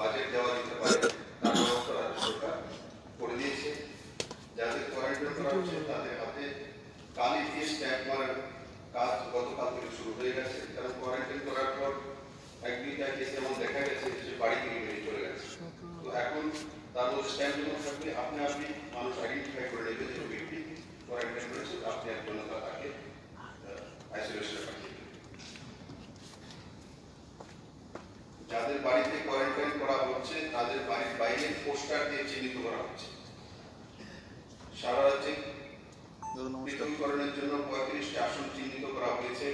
Budget দেওয়া যেতে পারে তার ব্যবস্থা রাজ্য সরকার করে দিয়েছে। যাদের কোয়ারেন্টাইন করা হচ্ছে তাদের হাতে কালি দিয়ে স্ট্যাম্প মারার কাজ গতকাল থেকে শুরু হয়ে গেছে, কারণ কোয়ারেন্টাইন করার পর এক দুইটা কেস এমন দেখা গেছে যে বাড়ি থেকে বেরিয়ে চলে গেছে। তো এখন তার মধ্যে স্ট্যাম্প যখন থাকবে আপনি মানুষ আইডেন্টিফাই করে নেবে যে ব্যক্তি কোয়ারেন্টাইন করেছে, আপনি একজন তাকে আইসোলেশনে পাঠিয়ে দেবেন। যাদের বাড়িতে কোয়ারেন্টাইন করা হচ্ছে তাদের বাড়ির বাইরে পোস্টার দিয়ে চিহ্নিত করা হচ্ছে। সারা রাজ্যে পৃথকীকরণের জন্য 35টি আসন চিহ্নিত করা হয়েছে।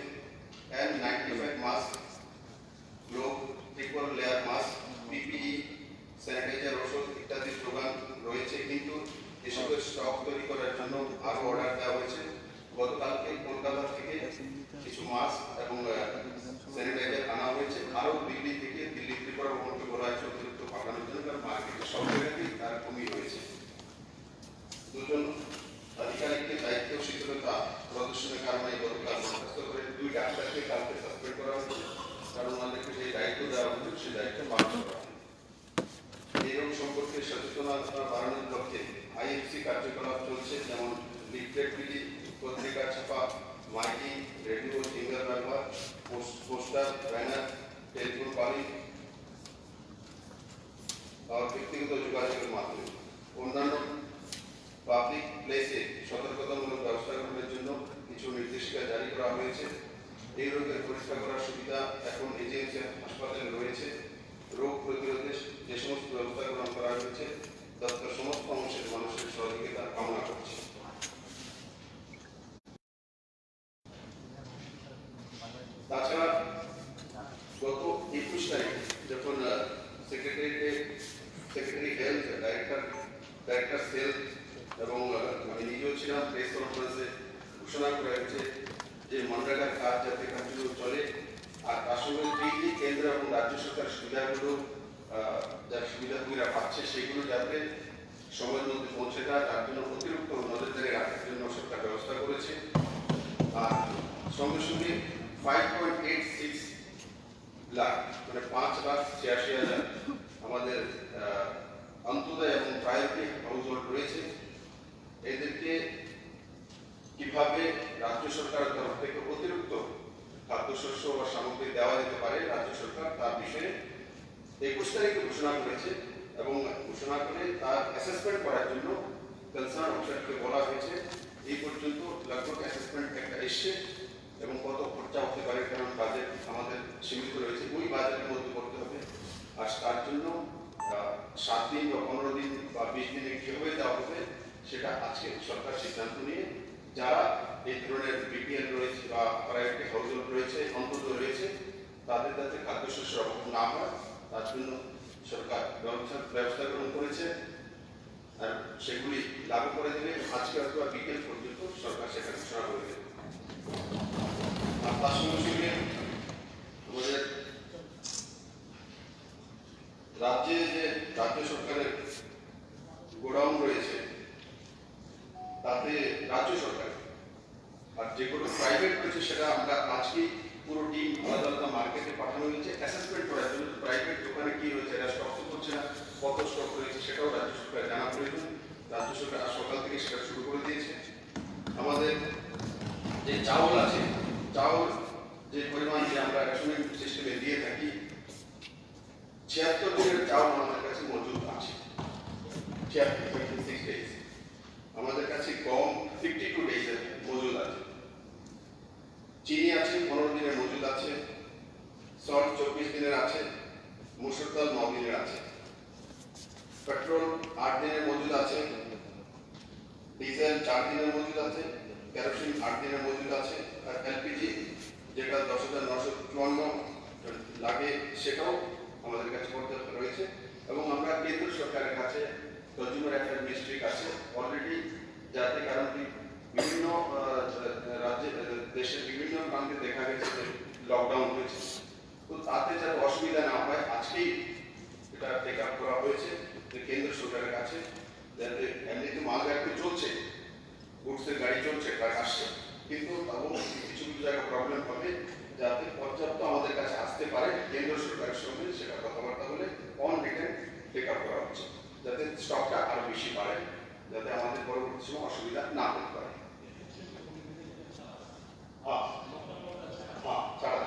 N95 mask, glove, triple layer mask, PPE, sanitiser, ওষুধ ইত্যাদি যোগান রয়েছে, কিন্তু এসবের স্টক তৈরি করার জন্য আরো অর্ডার দেওয়া হয়েছে। গতকালকে কলকাতা থেকে কিছু মাস্ক এবং স্যানিটাইজার আনা হয়েছে, আরো দিল্লি থেকে ত্রিপুরা ভবনকে বলা হয়েছে অতিরিক্ত পাঠানোর জন্য, কারণ মার্কেটে সব জায়গাতেই তার কমই রয়েছে। দুজন আধিকারিককে দায়িত্ব শিথিলতা প্রদর্শনের কারণে গতকাল বরখাস্ত করে 2 ডাক্তারকে কালকে সাসপেন্ড করা হয়েছে, কারণ ওনাদেরকে যে দায়িত্ব দেওয়া হয়েছে সেই দায়িত্ব পালন করা হয়। এই রোগ সম্পর্কে সচেতনতা বাড়ানোর লক্ষ্যে আইএফসি কার্যকলাপ চলছে, যেমন লিফলেট বিলি, পত্রিকা ছাপা, মাইকিং, রেডিও, সিঙ্গার ব্যবহার, পোস্টার, ব্যানার, টেলিফোন কলিং আর ব্যক্তিগত যোগাযোগের মাধ্যমে। অন্যান্য পাবলিক প্লেসে সতর্কতামূলক ব্যবস্থা গ্রহণের জন্য কিছু নির্দেশিকা জারি করা হয়েছে। এই রোগের পরীক্ষা করার সুবিধা এখন এজেন্সি হাসপাতালে রয়েছে। রোগ প্রতিরোধে যে সমস্ত ব্যবস্থা গ্রহণ করা হয়েছে দপ্তর সমস্ত অংশের মানুষের সহযোগিতা কামনা করছে। তাছাড়া গত 21 তারিখে যখন সেক্রেটারি হেলথ, ডাইরেক্টর হেলথ এবং আমি নিজেও ছিলাম, প্রেস কনফারেন্সে ঘোষণা করা হয়েছে যে মনরেগার কাজ যাতে কন্টিনিউ চলে, আর তার সঙ্গে যে কেন্দ্র এবং রাজ্য সরকার সুবিধাগুলো যার সুবিধাভোগীরা পাচ্ছে সেগুলো যাতে সময়ের মধ্যে পৌঁছে যায় তার জন্য অতিরিক্ত নজরদারি রাখার জন্য সরকার ব্যবস্থা করেছে। আর সঙ্গে সঙ্গে 5.86 লাখ মানে 5,86,000 আমাদের অন্তোদয় এবং প্রায়োরিটি হাউসহোল্ড রয়েছে। এদেরকে কিভাবে রাজ্য সরকারের তরফ থেকে অতিরিক্ত খাদ্যশস্য বা সামগ্রী দেওয়া যেতে পারে রাজ্য সরকার তার বিষয়ে 21 তারিখে ঘোষণা করেছে, এবং ঘোষণা করে তার অ্যাসেসমেন্ট করার জন্য কনসার্ন অফিসারকে বলা হয়েছে। এই পর্যন্ত লগভগ অ্যাসেসমেন্ট একটা এসছে, এবং কত খরচা হতে পারে, কারণ বাজেট আমাদের সীমিত রয়েছে, ওই বাজেটের মধ্যে করতে হবে। আর তার জন্য 7 দিন বা 15 দিন বা 20 দিনে কিভাবে দেওয়া হবে সেটা আজকে সরকার সিদ্ধান্ত নিয়ে যারা এই ধরনের বিপিএল রয়েছে বা প্রাইভেট হাউসহোল্ড রয়েছে, অন্তত রয়েছে, তাদের যাতে খাদ্যশস্যের অভাব না হয় তার জন্য সরকার ব্যবস্থা গ্রহণ করেছে, আর সেগুলি লাগু করে দেবে। আজকে অথবা বিকেল পর্যন্ত সরকার সেটা ঘোষণা করে দেবে। আর তার সঙ্গে সঙ্গে আমাদের রাজ্যে যে রাজ্য সরকারের গোডাউন রয়েছে তাতে রাজ্য সরকার আর যেগুলো প্রাইভেট রয়েছে সেটা আমরা আজকে পুরো টিম আলাদা আলাদা মার্কেটে পাঠানো হয়েছে অ্যাসেসমেন্ট করার জন্য। প্রাইভেট দোকানে কি রয়েছে, এরা স্টক করছে না, কত স্টক রয়েছে সেটাও রাজ্য সরকার জানা প্রয়োজন। রাজ্য সরকার আজ সকাল থেকে সেটা শুরু করে দিয়েছে। আমাদের যে চাউল আছে, চাউল যে পরিমাণ যে আমরা রেশনিং সিস্টেমে দিয়ে থাকি 76 দিনের চাউল আমাদের কাছে মজুদ আছে। 56 ডেজ আমাদের কাছে গম 52 ডেজের মজুদ আছে। চিনি আছে 15 দিনের মজুদ আছে, সল্ট 24 দিনের আছে, মসুর ডাল 9 দিনের আছে, পেট্রোল 8 দিনের মজুদ আছে, ডিজেল 4 দিনের মজুদ আছে, কেরোসিন 8 দিনের মজুদ আছে, আর এলপিজি যেটা 10,954 লাগে সেটাও আমাদের কাছে পর্যাপ্ত রয়েছে। এবং আমরা কেন্দ্র সরকারের কাছে কনজিউমার অ্যাফেয়ার মিনিস্ট্রির কাছে অলরেডি যাতে, কারণ বিভিন্ন রাজ্যে দেশের বিভিন্ন প্রান্তে দেখা গেছে যে লকডাউন হয়েছে, তো তাতে যাতে অসুবিধা না হয় আজকেই এটা টেক আপ করা হয়েছে যে কেন্দ্র সরকারের কাছে, যাতে এমনিতে মাল গাড়ি চলছে, গুডসের গাড়ি চলছে, ট্রাক আসছে, কিন্তু তাও কিছু কিছু জায়গায় প্রবলেম হবে, যাতে পর্যাপ্ত আমাদের কাছে আসতে পারে। কেন্দ্র সরকারের সঙ্গে সেটা কথাবার্তা বলে অন রিটেন যাতে স্টকটা আরো বেশি বাড়ে, যাতে আমাদের পরবর্তী সময় অসুবিধা না হতে পারে। ছাড়া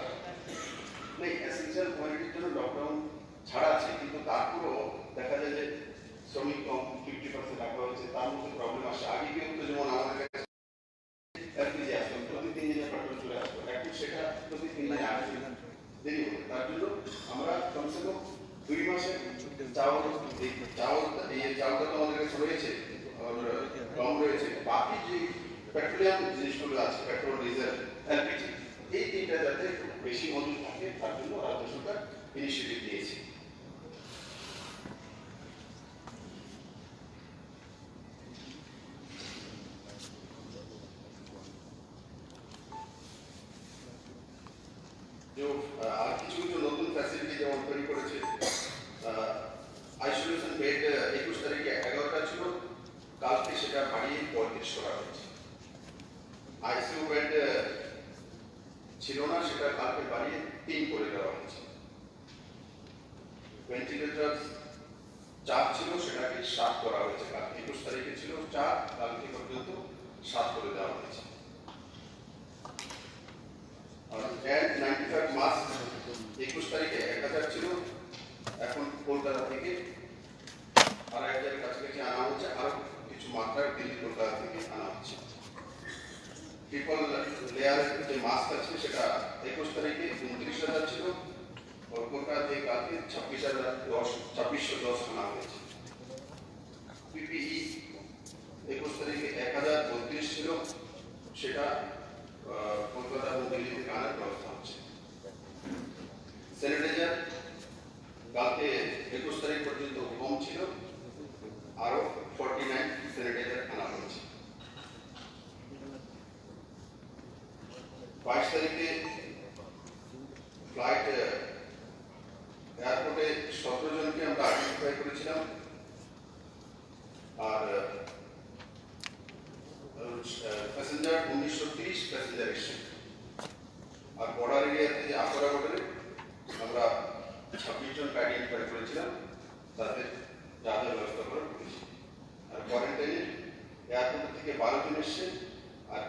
নেই, এসেন্সিয়াল কোয়ালিটির জন্য লকডাউন ছাড়া আছে, কিন্তু তারপরেও দেখা যায় যে শ্রমিক কম 50% রাখা হয়েছে, তার মধ্যে প্রবলেম আসে। আগে কিন্তু যেমন আমাদের কাছে এলপিজি আসতো, প্রতি 3 দিনে পেট্রোল চলে আসতো, এখন সেটা প্রতি 3 দিনে আসে, দেরি হবে। তার জন্য আমরা কমসে কম 2 মাসের চাউল, এই চাউলটা তো আমাদের কাছে রয়েছে, কম রয়েছে। বাকি যে পেট্রোলিয়াম জিনিসগুলো আছে, পেট্রোল, ডিজেল, এলপিজি, এই তিনটা যাতে বেশি মজুদ থাকে, তার জন্য রাজ্য সরকার ইনিশিয়েটিভ নিয়েছে। আর কিছু কিছু নতুন ফ্যাসিলিটি যেমন তৈরি করেছে, আইসোলেশন বেড 21 তারিখে 11টা ছিল, কালকে সেটা বাড়িয়ে 35 করা হয়েছে। আইসিইউ বেড ছিল না, সেটা কালকে বাড়িয়ে 3 করে দেওয়া হয়েছে। ভেন্টিলেটর 4 ছিল, সেটাকে 7 করা হয়েছে। কালকে 21 তারিখে ছিল 4, কালকে পর্যন্ত 7 করে দেওয়া হয়েছে। আর N95 মাস্ক 21 তারিখে 1000 ছিল, এখন কলকাতা থেকে আর 1000 কাছাকাছি আনা হচ্ছে, আরো কিছু মাত্রা দিল্লি, কলকাতা থেকে আনা হচ্ছে। ট্রিপল লেয়ারের যে মাস্ক আছে সেটা 21 তারিখে 29,000 ছিল, और কলকাতা থেকে কালকে 2610 আনা হয়েছে। পিপিই 21 তারিখে 1032 ছিল, সেটা কলকাতা এবং দিল্লি থেকে আনার ব্যবস্থা হচ্ছে। স্যানিটাইজার কালকে 21 তারিখ পর্যন্ত কম ছিল, আরো 49 স্যানিটাইজার আনা হয়েছে। 22 তারিখে ফ্লাইট এয়ারপোর্টে 17 জনকে আমরা আইডেন্টিফাই করেছিলাম, আর প্যাসেঞ্জার 1930 প্যাসেঞ্জার এসেছে। আর বর্ডার এরিয়াতে যে আকরা বর্ডারে আমরা 26 জনকে আইডেন্টিফাই করেছিলাম, তাদের যা যা ব্যবস্থা করা করেছি। আর কোয়ারেন্টাইনে এয়ারপোর্ট থেকে 12 জন এসছে, আর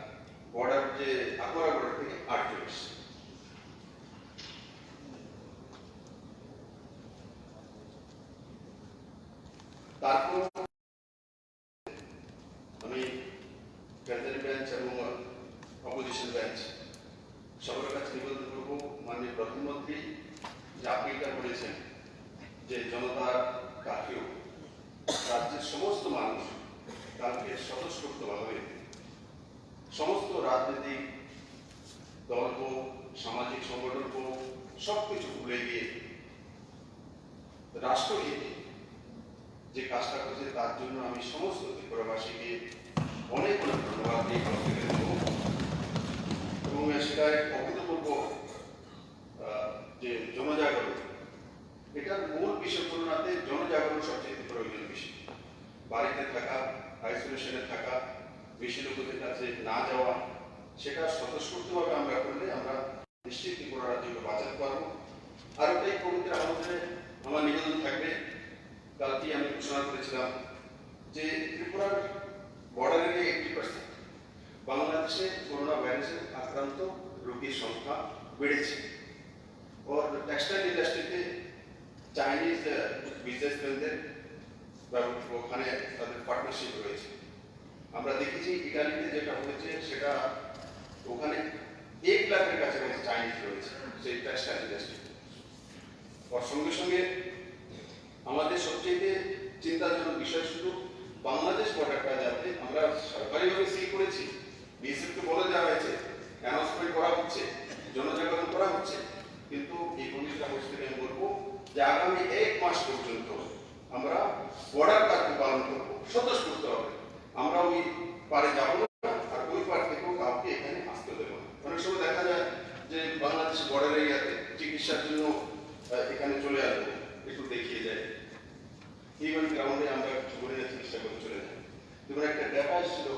বর্ডার যে আকরা বর্ডার থেকে 8 জন এসছে। তারপর আমি গ্যাদারি বেঞ্চ এবং অপোজিশন বেঞ্চ সবার কাছে নিবেদন করবো, মাননীয় প্রধানমন্ত্রী যে আপিলটা করেছেন যে জনতার কার্ফিউ, রাজ্যের সমস্ত মানুষ কালকে স্বতঃস্ফূর্তভাবে সমস্ত রাজনৈতিক দল হোক, সামাজিক সংগঠন হোক, সবকিছু ভুলে গিয়ে রাষ্ট্রহিতে যে কাজটা করছে, তার জন্য আমি সমস্ত ত্রিপুরাবাসীকে অনেক অনেক ধন্যবাদ দিয়ে এবং সেটাই অভূতপূর্ব যে জনজাগরণ, এটার মূল বিষয় তুলনাতে জনজাগরণ সবচেয়ে প্রয়োজনীয় বিষয়। বাড়িতে থাকা, আইসোলেশনে থাকা, বেশি লোকের কাছে না যাওয়া, সেটা স্বতঃস্ফূর্তভাবে আমরা করলে আমরা নিশ্চিত ত্রিপুরা রাজ্যকে বাঁচাতে পারবো। আর ওটাই পবিত্র আমাদের আমার নিবেদন থাকবে। কালকে আমি ঘোষণা করেছিলাম যে ত্রিপুরার বর্ডার এরিয়া 80%, বাংলাদেশে করোনা ভাইরাসের আক্রান্ত রোগীর সংখ্যা বেড়েছে। और টেক্সটাইল ইন্ডাস্ট্রিতে চাইনিজ বিজনেসম্যানদের ওখানে তাদের পার্টনারশিপ রয়েছে। আমরা দেখেছি ইটালিতে যেটা হয়েছে, সেটা ওখানে 1 লাখের কাছাকাছি চাইনিজ রয়েছে সেই টেক্সটাইল ইন্ডাস্ট্রি। আর সঙ্গে সঙ্গে আমাদের সবচেয়ে চিন্তাজনক বিষয় শুধু বাংলাদেশ বর্ডারটা, যাতে আমরা সরকারিভাবে সিল করেছি, বিএসএফকে বলে দেওয়া হয়েছে, অ্যানাউন্সমেন্ট করা হচ্ছে, জনজাগরণ করা হচ্ছে, কিন্তু এই পবিত্র অবস্থায় আমি বলবো যে আগামী 1 মাস পর্যন্ত আমরা বর্ডার কার্ফিউ পালন করবো স্বতঃস্ফূর্তভাবে। আমরা ওই পারে যাবো না, আর ওই পার থেকেও কাউকে এখানে আসতে দেবো না। অনেক সময় দেখা যায় যে বাংলাদেশ বর্ডার এরিয়াতে চিকিৎসার জন্য এখানে চলে আসবো, একটু দেখিয়ে যায়, ইভেন গ্রাউন্ডে আমরা জীবনে চিকিৎসা করে চলে যাই। যেমন একটা ডেটা এসেছিল,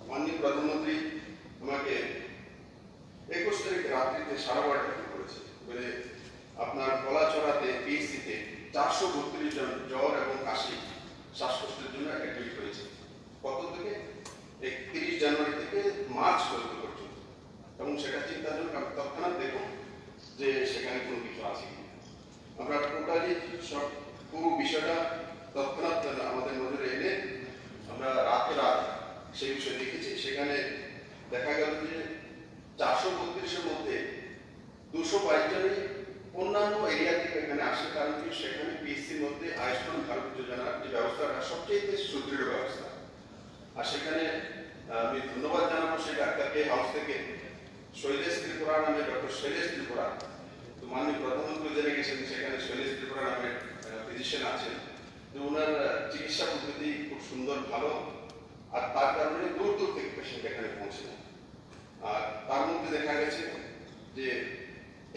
মাননীয় প্রধানমন্ত্রী আমাকে 21 তারিখ রাত্রিতে 12:30 করেছে, বলে আপনার গলাচড়াতে পিএসসিতে 432 জন জ্বর এবং কাশি শ্বাসকষ্টের জন্য অ্যাডমিট হয়েছে। কত থেকে? 31 জানুয়ারি থেকে মার্চ পর্যন্ত। এবং সেটা চিন্তাজনক। আমি তৎক্ষণাৎ দেখুন যে সেখানে কোনো কিছু আছে কি। আমরা টোটালি সব পুরো বিষয়টা তৎক্ষণাৎ আমাদের নজরে এনে আমরা রাত সেই বিষয়ে দেখেছি। সেখানে দেখা গেল যে 432-এর মধ্যে 222 জনই অন্যান্য এরিয়া থেকে এখানে আসে। কারণ কি, সেখানে পিএসসির মধ্যে আয়ুষ্মান ভারত যোজনার যে ব্যবস্থাটা সবচেয়ে সুদৃঢ় ব্যবস্থা। আর সেখানে আমি ধন্যবাদ জানাবো সেই ডাক্তারকে, হাউস থেকে শৈলেশ ত্রিপুরা নামে, ডক্টর শৈলেশ ত্রিপুরা। তো মাননীয় প্রধানমন্ত্রী জেনে গেছেন সেখানে শৈলেশ ত্রিপুরা নামে ফিজিশিয়ান আছেন। তো ওনার চিকিৎসা পদ্ধতি খুব সুন্দর, ভালো। আর তার কারণে দূর দূর থেকে পেশেন্ট এখানে পৌঁছে। আর তার মধ্যে দেখা গেছে যে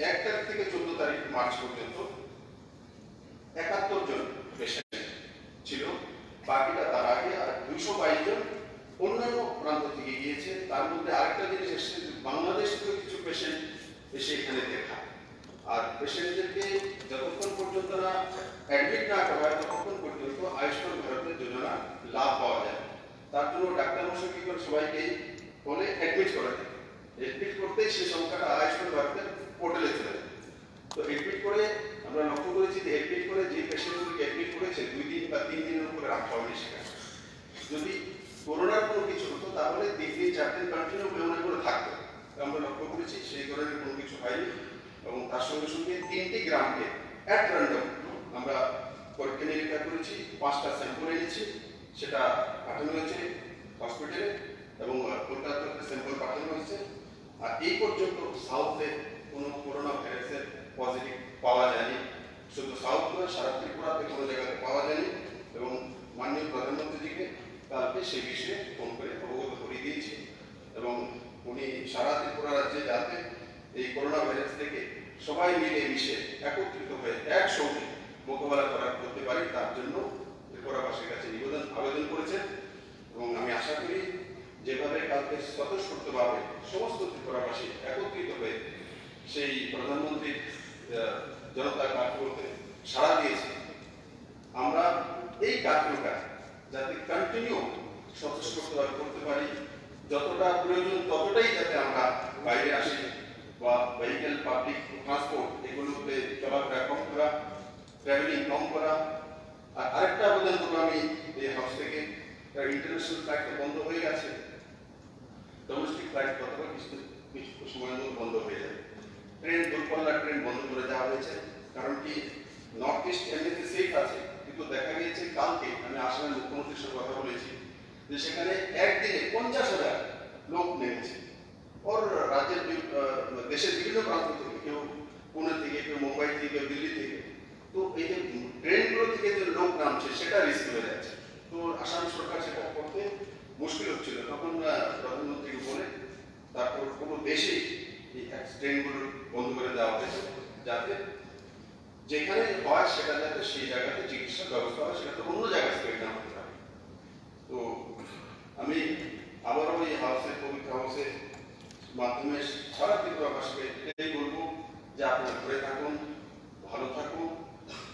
1 তারিখ থেকে 14 তারিখ মার্চ পর্যন্ত 71 জন পেশেন্ট ছিল। বাকিটা তার আগে। আর 222 জন অন্যান্য প্রান্ত থেকে গিয়েছে। তার মধ্যে আরেকটা জিনিস এসেছে, বাংলাদেশ থেকে কিছু পেশেন্ট এসে এখানে দেখা। আর পেশেন্টদেরকে যতক্ষণ পর্যন্ত না অ্যাডমিট না করা হয় ততক্ষণ পর্যন্ত আয়ুষ্মান ভারতের যোজনা লাভ পাওয়া যায়। তার জন্য ডাক্তার মশাই কি করে সবাইকে বলে অ্যাডমিট করা যায়। অ্যাডমিট করতেই সেই সংখ্যাটা আয়ুষ্মান ভারতের পোর্টালে চলে যায়। তো অ্যাডমিট করে আমরা লক্ষ্য করেছি যে অ্যাডমিট করে যে পেশেন্টগুলিকে অ্যাডমিট করেছে 2 দিন বা 3 দিনের উপরে রাখা হয়নি সেখানে। যদি করোনার কোনো কিছু হতো তাহলে 3 দিন 4 দিন কন্টিনিউ বেউনে করে থাকতো। আমরা লক্ষ্য করেছি সেই ধরনের কোনো কিছু হয়নি। এবং তার সঙ্গে সঙ্গে 3টি গ্রামকে অ্যাট র্যান্ডম আমরা পরীক্ষা নিরীক্ষা করেছি। 5টা স্যাম্পল এনেছি, সেটা পাঠানো হয়েছে হসপিটালে এবং কলকাতাতে স্যাম্পল পাঠানো হয়েছে। আর এই পর্যন্ত সাউথে কোনো করোনা ভাইরাসের পজিটিভ পাওয়া যায়নি। শুধু সাউথ নয়, সারা ত্রিপুরাতে কোনো জায়গাতে পাওয়া যায়নি। এবং মাননীয় প্রধানমন্ত্রীজিকে কালকে সেই বিষয়ে ফোন করে অবগত করে দিয়েছি। এবং উনি সারা ত্রিপুরা রাজ্যে যাতে এই করোনা ভাইরাস থেকে সবাই মিলে মিশে একত্রিত হয়ে একসঙ্গে মোকাবেলা করতে পারি, তার জন্য ত্রিপুরাবাসীর কাছে আবেদন করেছেন। এবং আমি আশা করি যেভাবে কালকে স্বতঃস্ফূর্তভাবে সমস্ত ত্রিপুরাবাসী একত্রিত হয়ে সেই প্রধানমন্ত্রীর জনতা কার্যক্রমে সাড়া দিয়েছে, আমরা এই কার্যক্রমটা যাতে কন্টিনিউ স্বতঃস্ফূর্তভাবে করতে পারি। যতটা প্রয়োজন ততটাই যাতে আমরা বাইরে আসি বা ভেহিকেল, পাবলিক ট্রান্সপোর্ট এগুলোতে চলাফেরা কম করা, ট্রাভেলিং কম করা। আর আরেকটা আবেদন করবো আমি এই হাউস থেকে, ইন্টারন্যাশনাল ফ্লাইট বন্ধ হয়ে গেছে, ডোমেস্টিক ফ্লাইট কতটা কিছু সময়ের মধ্যে বন্ধ হয়ে যাবে। ট্রেন, দূরপাল্লার ট্রেন বন্ধ করে দেওয়া হয়েছে। কারণ কি, নর্থ ইস্ট এমনিতে সেফ আছে, কিন্তু দেখা গিয়েছে কালকে আমি আসামের মুখ্যমন্ত্রীর সঙ্গে কথা বলেছি যে সেখানে একদিনে 50,000 লোক নেমেছে। ওর রাজ্যের দেশের বিভিন্ন প্রান্ত থেকে, কেউ পুনে থেকে, কেউ মুম্বাই থেকে, কেউ দিল্লি থেকে। তো এই যে ট্রেনগুলো থেকে যে লোক নামছে সেটা রিস্ক হয়ে যাচ্ছে। তো আসাম সরকার সেটা করতে মুশকিল হচ্ছিল। তখন প্রধানমন্ত্রীকে বলে তারপর কোনো দেশে এই ট্রেনগুলো বন্ধ করে দেওয়া হয়েছে, যাতে যেখানে হয় সেটা যাতে সেই জায়গাতে চিকিৎসার ব্যবস্থা হয়, সেটা তো অন্য জায়গায় স্প্রেড না হতে পারে। তো আমি আবারও এই হাউসের, পবিত্র হাউসের মাধ্যমে সারা ত্রিপুরাবাসীকে এটাই বলবো যে আপনারা ঘরে থাকুন, ভালো থাকুন।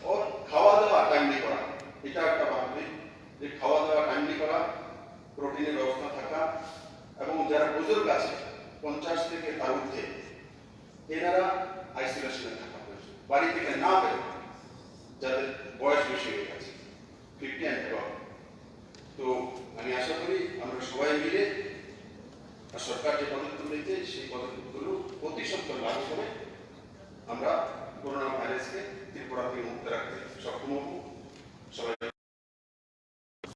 ওর খাওয়া দাওয়া টাইমলি করা, এটা একটা ভাববে যে খাওয়া দাওয়া টাইমলি করা, প্রোটিনের ব্যবস্থা থাকা। এবং যারা বুজুর্গ আছে 50 থেকে তার ঊর্ধ্বে, এনারা আইসোলেশনে থাকা, বাড়ি থেকে না বের, যাদের বয়স বেশি হয়ে গেছে 50 and above। তো আমি আশা করি আমরা সবাই মিলে সরকার যে পদক্ষেপ নিয়েছে সেই পদক্ষেপগুলো অতি সত্বর লাগু করে আমরা করোনা ভাইরাসকে